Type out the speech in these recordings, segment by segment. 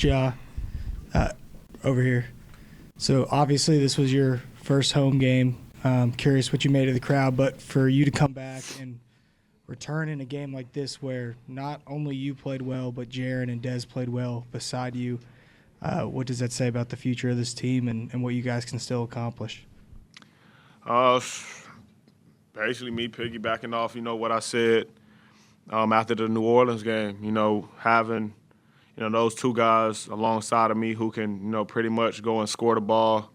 Ja, over here. So obviously this was your first home game. Curious what you made of the crowd, but for you to come back and return in a game like this where not only you played well, but Jaren and Dez played well beside you, what does that say about the future of this team and what you guys can still accomplish? Basically me piggybacking off, what I said after the New Orleans game, having, those two guys alongside of me who can, pretty much go and score the ball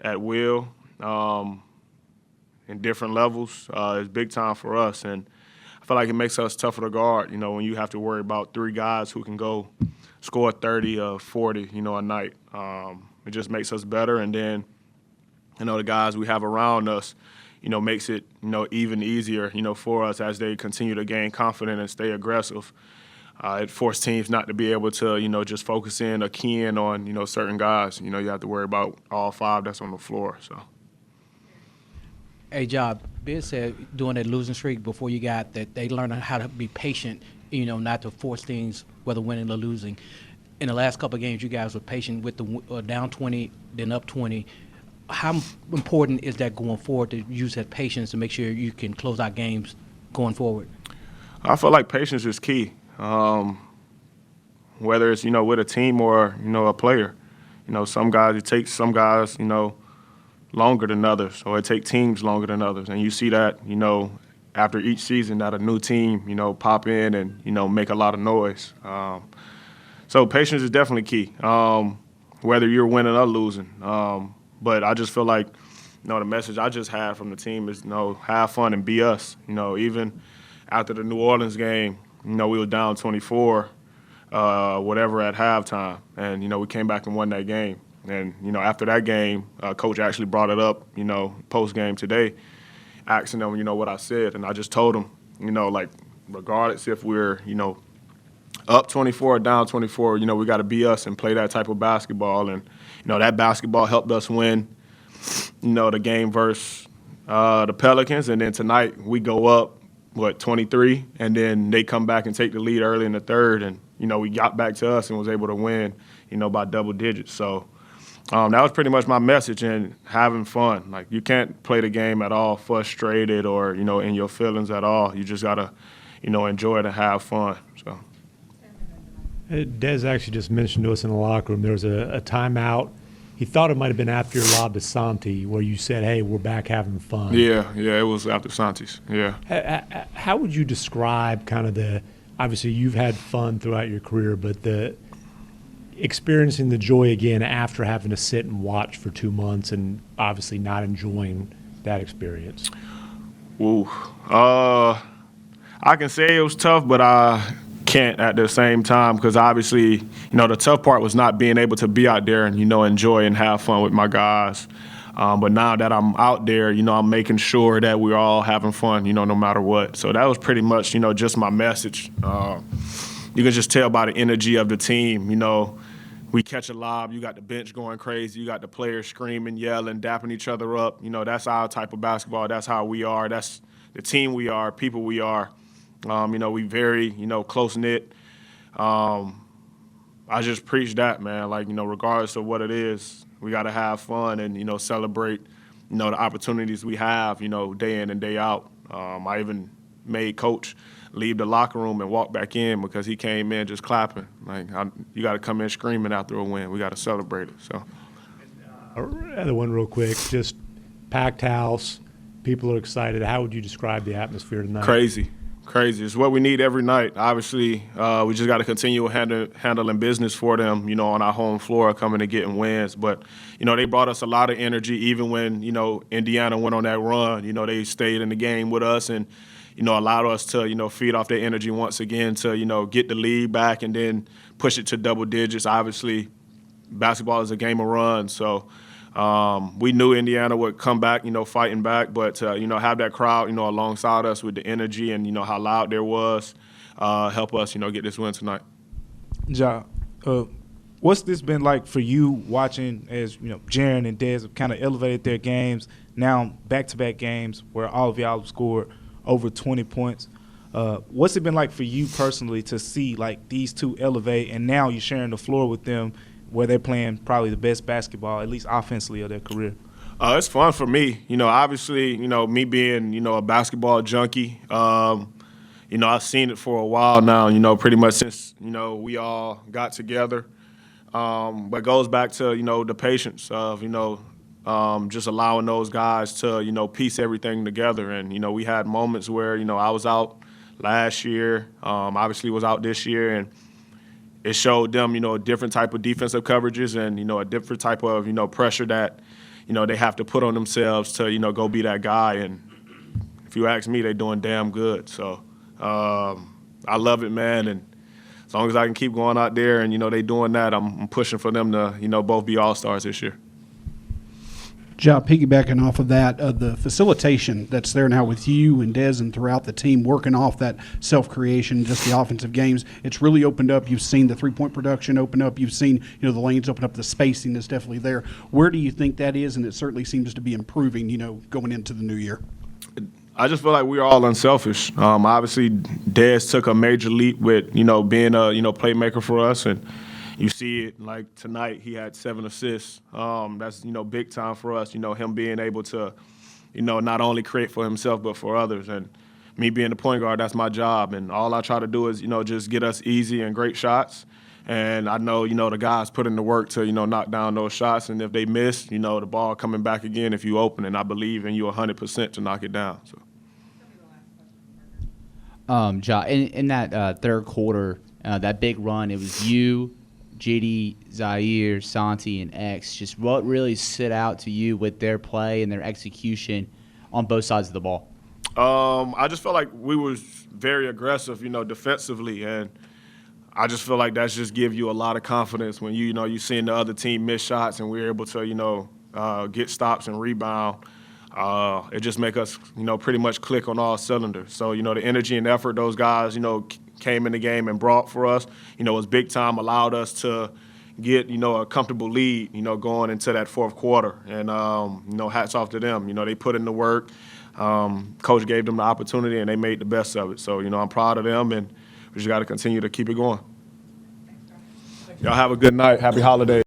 at will in different levels is big time for us. And I feel like it makes us tougher to guard, when you have to worry about three guys who can go score 30 or 40, a night. It just makes us better. And then, the guys we have around us, makes it, even easier, for us as they continue to gain confidence and stay aggressive. It forced teams not to be able to, just focus in or key in on, certain guys. You have to worry about all five that's on the floor. So. Hey, Job, Biz said during that losing streak before you got that they learned how to be patient, not to force things, whether winning or losing. In the last couple of games, you guys were patient with the down 20, then up 20. How important is that going forward to use that patience to make sure you can close out games going forward? I feel like patience is key, whether it's, with a team or, a player. Some guys, it takes some guys, longer than others, or it takes teams longer than others. And you see that, after each season that a new team, pop in and, make a lot of noise. So patience is definitely key, whether you're winning or losing. But I just feel like, the message I just had from the team is, have fun and be us. Even after the New Orleans game, we were down 24, whatever at halftime. And, we came back and won that game. And, after that game, Coach actually brought it up, post-game today, asking them, what I said. And I just told them, regardless if we're, up 24 or down 24, we got to be us and play that type of basketball. And, that basketball helped us win, the game versus the Pelicans. And then tonight we go up, 23, and then they come back and take the lead early in the third. And, we got back to us and was able to win, by double digits. So that was pretty much my message, and having fun. Like, you can't play the game at all frustrated or, in your feelings at all. You just got to, enjoy it and have fun. So. Dez actually just mentioned to us in the locker room there was a timeout. He thought it might have been after your lob to Santi where you said, hey, we're back having fun. Yeah, it was after Santi's, yeah. How would you describe kind of obviously you've had fun throughout your career, but the experiencing the joy again after having to sit and watch for 2 months and obviously not enjoying that experience? Ooh. I can say it was tough, but I can't at the same time because obviously, the tough part was not being able to be out there and, enjoy and have fun with my guys. But now that I'm out there, I'm making sure that we're all having fun, no matter what. So that was pretty much, just my message. You can just tell by the energy of the team, we catch a lob, you got the bench going crazy, you got the players screaming, yelling, dapping each other up. That's our type of basketball. That's how we are. That's the team we are, people we are. We very, close-knit. I just preach that, man. Like, regardless of what it is, we got to have fun and, celebrate, the opportunities we have, day in and day out. I even made Coach leave the locker room and walk back in because he came in just clapping. Like, you got to come in screaming after a win. We got to celebrate it. So, other one real quick, just packed house. People are excited. How would you describe the atmosphere tonight? Crazy. It's what we need every night. Obviously, we just got to continue handling business for them, on our home floor, coming and getting wins. But, they brought us a lot of energy even when, Indiana went on that run. They stayed in the game with us and, allowed us to, feed off their energy once again to, get the lead back and then push it to double digits. Obviously, basketball is a game of runs, so we knew Indiana would come back, fighting back, but have that crowd, alongside us with the energy and, how loud there was, help us, get this win tonight. Ja, what's this been like for you watching as, Jaren and Dez have kind of elevated their games, now back-to-back games where all of y'all have scored over 20 points. What's it been like for you personally to see like these two elevate, and now you're sharing the floor with them where they're playing probably the best basketball, at least offensively, of their career? It's fun for me. Obviously, me being, a basketball junkie, I've seen it for a while now, pretty much since, we all got together. But it goes back to, the patience of, just allowing those guys to, piece everything together. And, we had moments where, I was out last year, obviously was out this year, and it showed them, a different type of defensive coverages and, a different type of, pressure that, they have to put on themselves to, go be that guy. And if you ask me, they're doing damn good. So I love it, man. And as long as I can keep going out there and, they doing that, I'm pushing for them to, both be all-stars this year. Ja, piggybacking off of that, the facilitation that's there now with you and Dez and throughout the team, working off that self-creation, just the offensive games, it's really opened up. You've seen the three-point production open up. You've seen, the lanes open up. The spacing is definitely there. Where do you think that is? And it certainly seems to be improving, going into the new year. I just feel like we're all unselfish. Obviously, Dez took a major leap with, being a, playmaker for us. And you see it like tonight, he had 7 assists. That's, big time for us, him being able to, not only create for himself but for others. And me being the point guard, that's my job. And all I try to do is, just get us easy and great shots. And I know, the guys put in the work to, knock down those shots. And if they miss, the ball coming back again if you open. And I believe in you 100% to knock it down. So. Ja, in that third quarter, that big run, it was you, JD, Zaire, Santi, and X. Just what really stood out to you with their play and their execution on both sides of the ball? I just felt like we was very aggressive, defensively, and I just feel like that's just give you a lot of confidence when you seeing the other team miss shots and we're able to get stops and rebound. It just make us pretty much click on all cylinders. So the energy and effort those guys came in the game and brought for us, was big time, allowed us to get, a comfortable lead, going into that fourth quarter. And, hats off to them. They put in the work. Coach gave them the opportunity, and they made the best of it. So, I'm proud of them, and we just got to continue to keep it going. Y'all have a good night. Happy holidays.